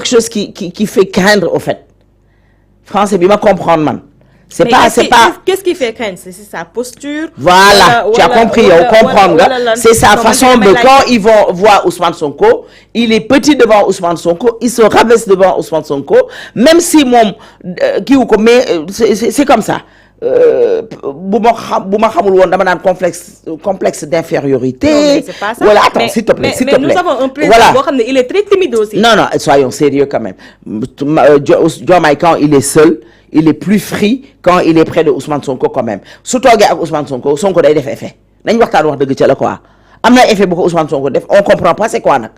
quelque chose qui fait craindre au fait français bi ma comprendre man c'est pas qu'est-ce qui fait craindre c'est sa posture voilà tu as compris yow comprendre nga c'est sa façon de quand ils vont voir Ousmane Sonko il est petit devant Ousmane Sonko il se rabaisse devant Ousmane Sonko même si moom kii wu ko mais c'est comme ça bu ma xamul woon dama naan complexe d'infériorité. Non, mais c'est pas ça. Voilà, attends, s'il te plaît, s'il te plaît. Mais nous avons un président boo xam ne il est très timide aussi. Non, soyons sérieux quand même. Diomaye quand il est seul, il est plus free quand il est près de Ousmane Sonko quand même. Su toogee ak Ousmane Sonko day def effet. Nañ waxtaan wax dëgg ca la quoi. Am na effet bu ko Ousmane Sonko def, on comprend pas c'est quoi nag.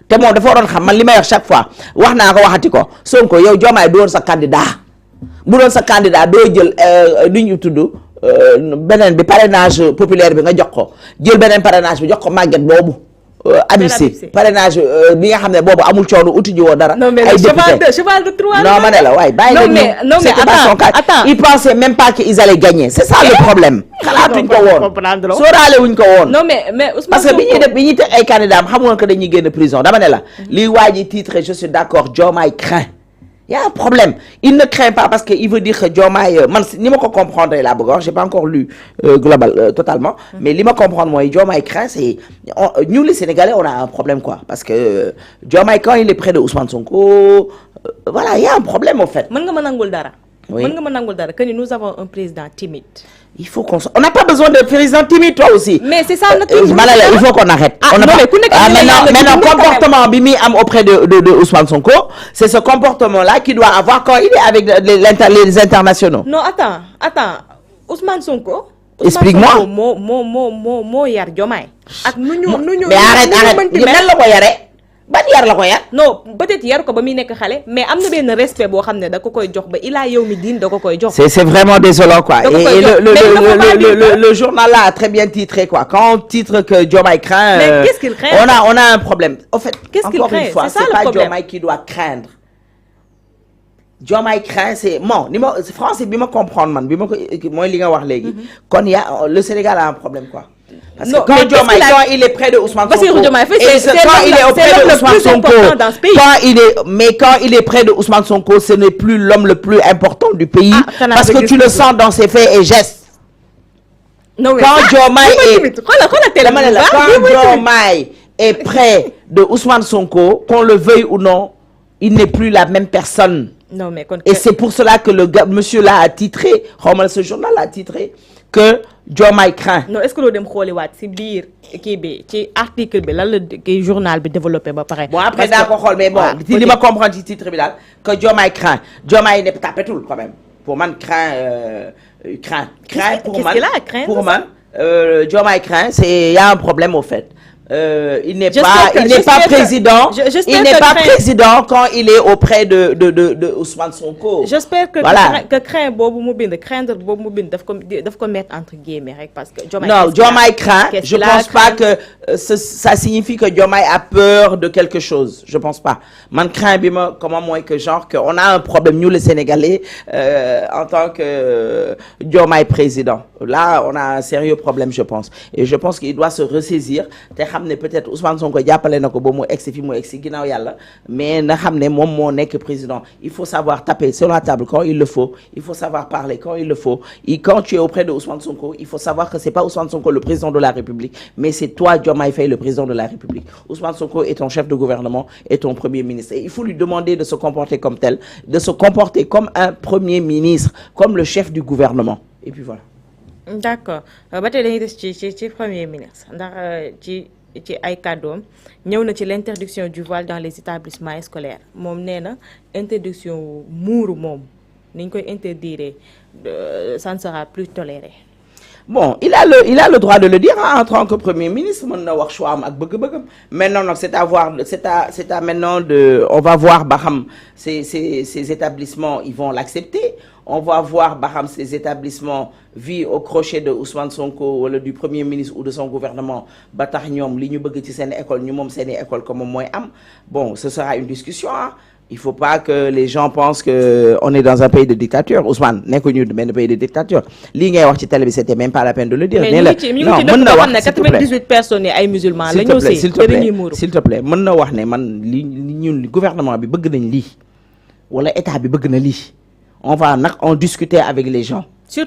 Te moom dafa waroon xam man li may wax chaque fois wax naa ko waxati ko Sonko yow Diomaye doon sa candidat. bu doon sa candidat doo jël lu ñu tudd beneen bi parrainage populaire bi nga jox ko jël beneen parrainage bi jox ko màgget boobu Habib parrainage bi nga xam ne boobu amul coono uti ji woo dara ay député cheval de Troie non ma ne la waay bàyyi non mais attends ils pensaient même pas qu'ils allaient gagner c'est ça le problème xalaatuñ ko woon sóoraale wuñ ko woon non mais parce que bi ñuy teg ay candidats xamoon que dañuy génn prison dama ne la lii waa ji titre je suis d'accord Diomaye craint. Il y a un problème. Il ne craint pas parce qu'il veut dire que Diomaye, ni ma ko comprendre là bas, j'ai pas encore lu global totalement, mais li ma comprendre moi Diomaye craint c'est nous les Sénégalais on a un problème quoi parce que Diomaye quand il est près de Ousmane Sonko voilà, il y a un problème au fait. Mën nga ma nangul dara. Oui. Mën nga ma nangul dara que nous avons un président timide. Il faut on n'a pas besoin de président timide toi aussi. Mais c'est ça notre il faut qu'on arrête. Maintenant comportement bi mi am auprès de Ousmane Sonko, c'est ce comportement là qu'il doit avoir quand il est avec les internationaux. Non, attends. Ousmane Sonko. Explique-moi. Moo yar Diomaye. Ak nu ñu mais arrête. Nan la ko yare? Ban yar la ko yar? Non, peut-être yar ko ba muy nekk xale, mais am na benn respect boo xam ne da ko koy jox ba ilaa yow mi diin da ko koy jox. C'est vraiment désolant quoi. Et le journal là a très bien titré quoi. Quand on titre que Diomaye craint, mais qu'est-ce qu'il craint? On a un problème. En fait, encore une fois, c'est pas Diomaye qui doit craindre. Diomaye craint c'est français bi ma comprendre man bi ma ko mooy li nga wax léegi. Kon le Sénégal a un problème quoi. Parce que quand Diomaye quand il est près de Ousmane Sonko quand il est auprès de Ousmane Sonko quand il est près de Ousmane Sonko ce n'est plus l'homme le plus important du pays parce que tu le sens dans ses faits et gestes. Non, quand Diomaye est près de Ousmane Sonko qu'on le veuille ou non il n'est plus la même personne. Non, mais et c'est pour cela que monsieur là a titré ce journal a titré que Diomaye craint. Non, est-ce que nous devons xooli waat ci biir kii bi ci article bi lan la kii journal bi développé ba pare. Bon après daa ko xool mais bon ci li ma comprendre ci titre bi daal que Diomaye craint. Diomaye ne tapetul quand même pour man craint pour man Diomaye craint il y a un problème au fait. Il n'est pas président. Il n'est pas président quand il est auprès de Ousmane Sonko. J'espère que craint boobu mu bind craindre boobu mu bind daf ko mettre entre guillemets rek parce que Diomaye craint. Je pense pas que ça signifie que Diomaye a peur de quelque chose. Je pense pas. Man craint bi ma comment mooy que genre que on a un problème nous les Sénégalais en tant que Diomaye président. Là, on a un sérieux problème je pense. Et je pense qu'il doit se ressaisir te xam ne peut-être Ousmane Sonko jàppale na ko ba mu egsi fi mu egsi ginnaaw yàlla mais na xam ne moom moo nekk président il faut savoir taper sur la table quand il le faut il faut savoir parler quand il le faut et quand tu es auprès de Ousmane Sonko il faut savoir que c'est pas Ousmane Sonko le président de la République mais c'est toi Diomaye Faye le président de la République. Ousmane Sonko est ton chef de gouvernement et ton premier ministre et il faut lui demander de se comporter comme tel de se comporter comme un premier ministre comme le chef du gouvernement et puis voilà. D'accord ba tey dañuy des ci premier ministre ndax ci ay kàddoom ñëw na ci l'interdiction du voile dans les établissements scolaires moom nee na interdiction muuru moom ni ñu koy interdire ça ne sera plus toléré. Bon, il a le droit de le dire en tant que premier ministre mën na wax choix am ak bëgg-bëggam maintenant nag c'est à maintenant on va voir ba xam ces établissements ils vont l'accepter on va voir baham ces établissements vus au crochet de Ousmane Sonko ou du Premier ministre ou de son gouvernement ba tax ñom li ñu bëgg ci seen école ñu mom seen école comme moy am bon ce sera une discussion hein. Il faut pas que les gens pensent que on est dans un pays de dictature Ousmane nekkuñu benn pays de dictature li ngay wax ci télé bi c'était même pas la peine de le dire. mais non mën na wax 98 personnes ay musulmans la ñu s'il te plaît mën na wax ne man li ñun gouvernement bi bëgg nañ li wala état bi bëgg na li on va en discuter avec les gens.